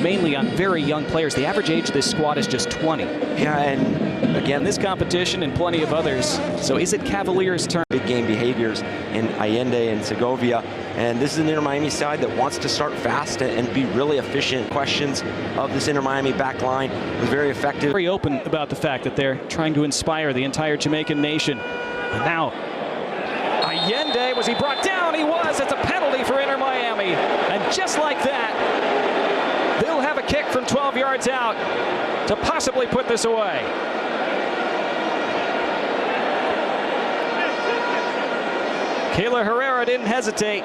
mainly on very young players. The average age of this squad is just 20. Yeah, and again, this competition and plenty of others. So is it Cavaliers' turn? Big game behaviors in Allende and Segovia. And this is an Inter Miami side that wants to start fast and be really efficient. Questions of this Inter Miami back line was very effective. Very open about the fact that they're trying to inspire the entire Jamaican nation. And now, Allende, was he brought down? He was. It's a penalty for Inter Miami. And just like that, they'll have a kick from 12 yards out to possibly put this away. Kayla Herrera didn't hesitate.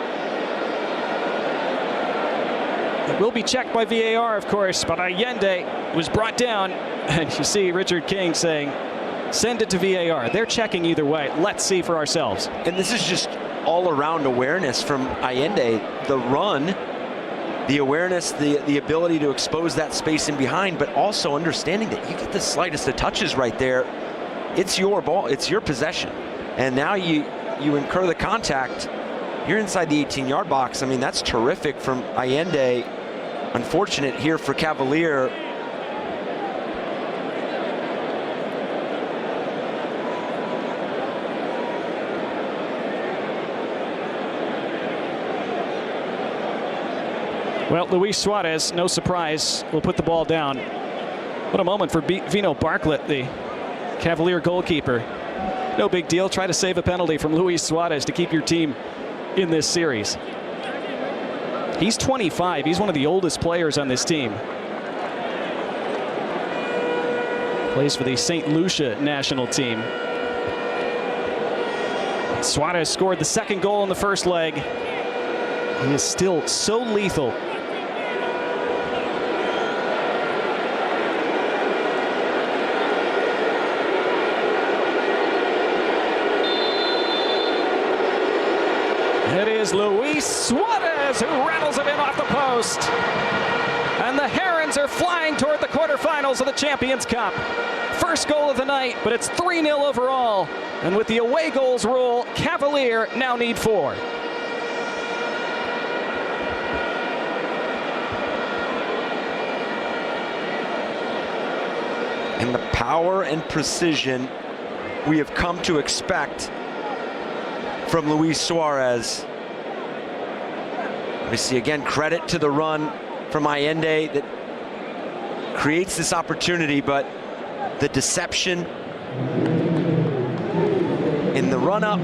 It will be checked by VAR, of course, but Allende was brought down. And you see Richard King saying, send it to VAR. They're checking either way. Let's see for ourselves. And this is just all-around awareness from Allende. The run, the awareness, the ability to expose that space in behind, but also understanding that you get the slightest of touches right there. It's your ball. It's your possession. And now you incur the contact. You're inside the 18-yard box. I mean, that's terrific from Allende. Unfortunate here for Cavalier. Well, Luis Suarez, no surprise, will put the ball down. What a moment for Vino Bartlett, the Cavalier goalkeeper. No big deal. Try to save a penalty from Luis Suarez to keep your team in this series. He's 25. He's one of the oldest players on this team. Plays for the St. Lucia national team. Suarez scored the second goal in the first leg. He is still so lethal. It is Luis Suarez who rattles it in off the post. And the Herons are flying toward the quarterfinals of the Champions Cup. First goal of the night, but it's 3-0 overall. And with the away goals rule, Cavalier now need 4. And the power and precision we have come to expect from Luis Suarez. We see again credit to the run from Allende that creates this opportunity, but the deception in the run-up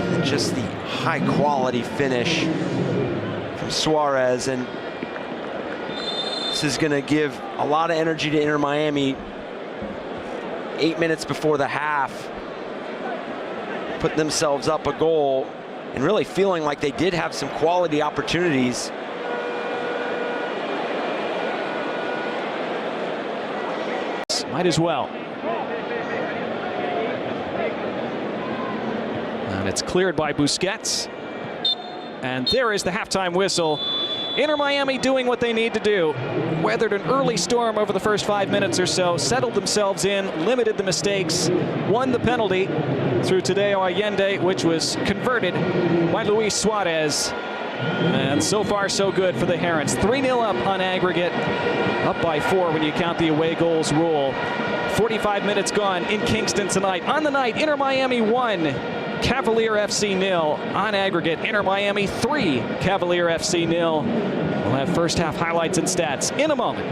and just the high-quality finish from Suarez. And this is going to give a lot of energy to Inter Miami. 8 minutes before the half, put themselves up a goal and really feeling like they did have some quality opportunities. Might as well. And it's cleared by Busquets. And there is the halftime whistle. Inter Miami doing what they need to do. Weathered an early storm over the first 5 minutes or so, settled themselves in, limited the mistakes, won the penalty through Tadeo Allende, which was converted by Luis Suarez. And so far, so good for the Herons. 3-0 up on aggregate, up by 4 when you count the away goals rule. 45 minutes gone in Kingston tonight. On the night, Inter Miami 1, Cavalier FC 0. On aggregate, Inter Miami 3, Cavalier FC 0. We'll have first half highlights and stats in a moment.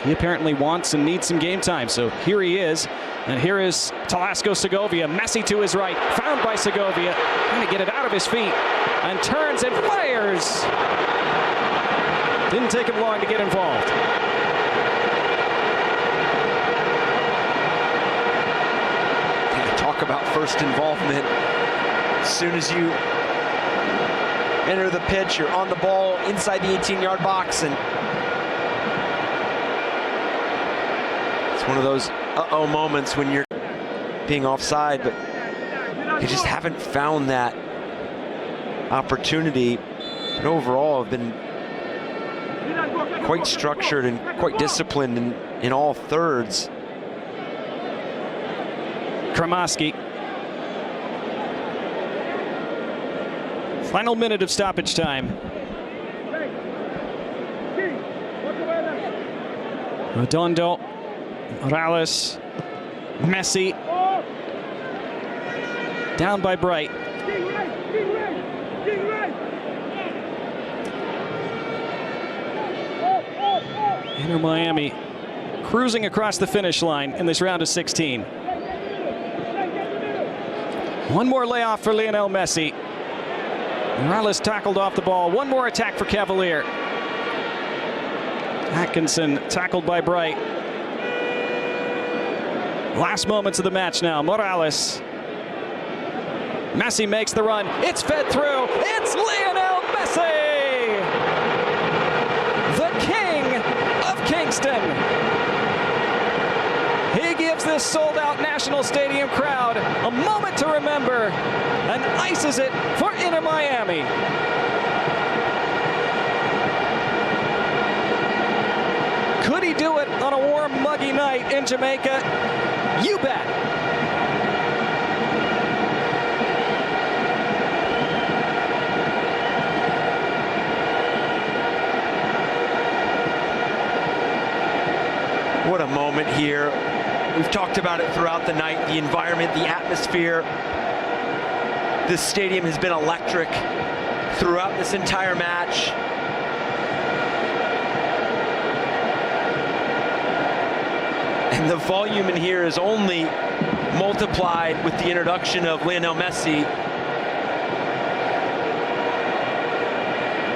He apparently wants and needs some game time, so here he is. And here is Talasco Segovia. Messi to his right, found by Segovia, trying to get it out of his feet, and turns and fires. Didn't take him long to get involved. Talk about first involvement. As soon as you enter the pitch, you're on the ball inside the 18-yard box, and it's one of those uh-oh moments when you're being offside, but you just haven't found that opportunity. But overall, have been quite structured and quite disciplined in all thirds. Kramaski. Final minute of stoppage time. Redondo, Morales, Messi. Down by Bright. Inter Miami cruising across the finish line in this round of 16. One more layoff for Lionel Messi. Morales tackled off the ball. One more attack for Cavalier. Atkinson tackled by Bright. Last moments of the match now. Morales. Messi makes the run. It's fed through. It's Lionel Messi! The king of Kingston. He gives this sold-out National Stadium crowd a moment to remember and ices it for Inter Miami. Could he do it on a warm, muggy night in Jamaica? You bet. What a moment here. We've talked about it throughout the night, the environment, the atmosphere. This stadium has been electric throughout this entire match. And the volume in here is only multiplied with the introduction of Lionel Messi.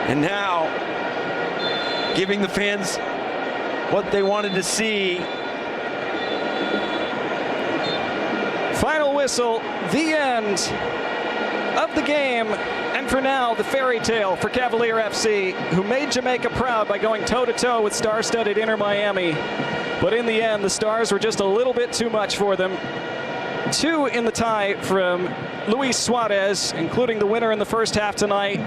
And now, giving the fans what they wanted to see. Final whistle, the end of the game. And for now, the fairy tale for Cavalier FC, who made Jamaica proud by going toe-to-toe with star-studded Inter Miami. But in the end, the Stars were just a little bit too much for them. 2 in the tie from Luis Suarez, including the winner in the first half tonight.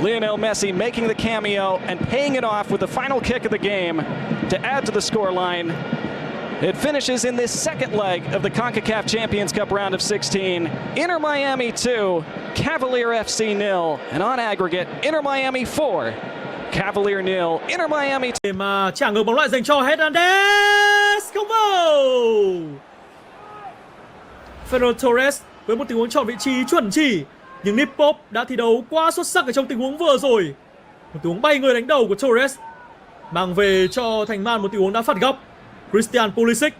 Lionel Messi making the cameo and paying it off with the final kick of the game to add to the scoreline. It finishes in this second leg of the CONCACAF Champions Cup round of 16. Inter Miami 2, Cavalier FC 0, and on aggregate, Inter Miami 4, Cavalier 0, Inter Miami 2. Mà trả ngược bóng lại dành cho Hernandez, không vào. Ferran Torres với một tình huống chọn vị trí chuẩn chỉ, nhưng Nipop đã thi đấu quá xuất sắc ở trong tình huống vừa rồi. Một tình huống bay người đánh đầu của Torres mang về cho thành Man một tình huống đá phạt góc. Christian Pulisic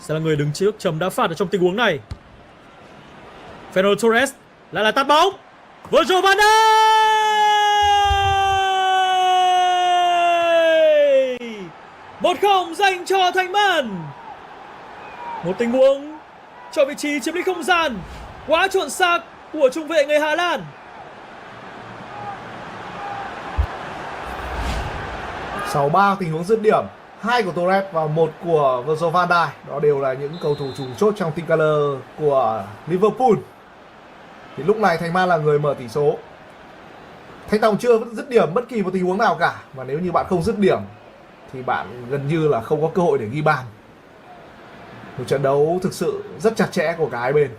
sẽ là người đứng trước chấm đá phạt ở trong tình huống này. Ferran Torres lại là tạt bóng. Virgil van Dijk 1-0 dành cho thành Man. Một tình huống cho vị trí chiếm lĩnh không gian quá chuẩn xác của trung vệ người Hà Lan. Sau 3 tình huống dứt điểm, 2 của Torres và 1 của Virgil van Dijk, đó đều là những cầu thủ trùng chốt trong team color của Liverpool. Thì lúc này Thành Man là người mở tỷ số. Thanh Tòng chưa dứt điểm bất kỳ một tình huống nào cả, và nếu như bạn không dứt điểm thì bạn gần như là không có cơ hội để ghi bàn. Một trận đấu thực sự rất chặt chẽ của cả hai bên.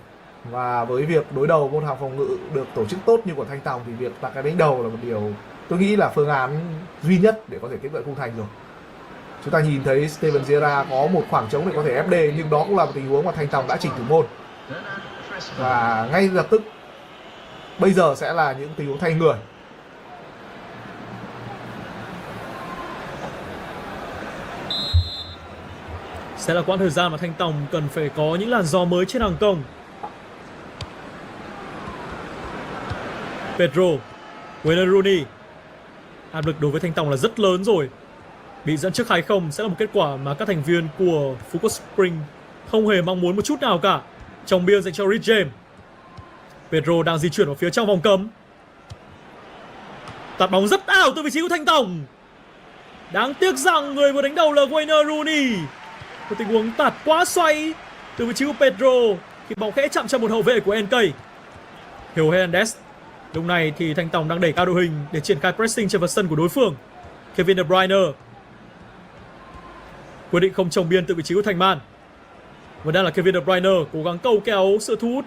Và với việc đối đầu môn hàng phòng ngự được tổ chức tốt như của Thanh Tòng thì việc đặt cái đánh đầu là một điều tôi nghĩ là phương án duy nhất để có thể tiếp cận khung thành rồi. Chúng ta nhìn thấy Steven Gerrard có một khoảng trống để có thể FD, nhưng đó cũng là một tình huống mà Thanh Tòng đã chỉnh thủ môn. Và ngay lập tức bây giờ sẽ là những tình huống thay người. Sẽ là quãng thời gian mà Thanh Tòng cần phải có những làn gió mới trên hàng công. Pedro, Wayne Rooney. Áp lực đối với Thanh Tòng là rất lớn rồi. Bị dẫn trước 2-0 sẽ là một kết quả mà các thành viên của Phú Quốc Spring không hề mong muốn một chút nào cả. Trong biên dành cho Rich James. Pedro đang di chuyển vào phía trong vòng cấm. Tạt bóng rất ảo từ vị trí của Thanh Tòng. Đáng tiếc rằng người vừa đánh đầu là Wayne Rooney. Một tình huống tạt quá xoay từ vị trí của Pedro khi bóng khẽ chạm chân một hậu vệ của NK. Hiểu Hernandez. Lúc này thì Thanh Tòng đang đẩy cao đội hình để triển khai pressing trên vật sân của đối phương. Kevin De Bruyne quyết định không trồng biên từ vị trí của thành man. Và đang là Kevin De Bruyne cố gắng câu kéo sự thu hút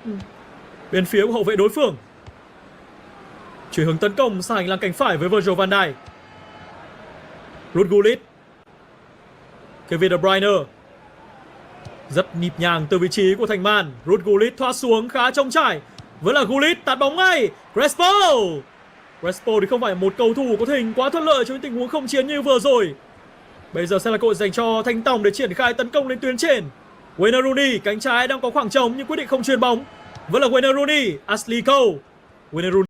bên phía của hậu vệ đối phương. Chuyển hướng tấn công sang hành lang cánh phải với Virgil van Dijk. Ruud Gullit. Kevin De Bruyne rất nhịp nhàng từ vị trí của thành man. Ruud Gullit thoát xuống khá trống trải. Vẫn là Gullit tạt bóng ngay. Crespo thì không phải một cầu thủ có thể hình quá thuận lợi trong những tình huống không chiến như vừa rồi. Bây giờ sẽ là cơ hội dành cho Thanh Tòng để triển khai tấn công lên tuyến trên. Wayne Rooney cánh trái đang có khoảng trống nhưng quyết định không chuyền bóng. Vẫn là Wayne Rooney. Ashley Cole. Wayne Rooney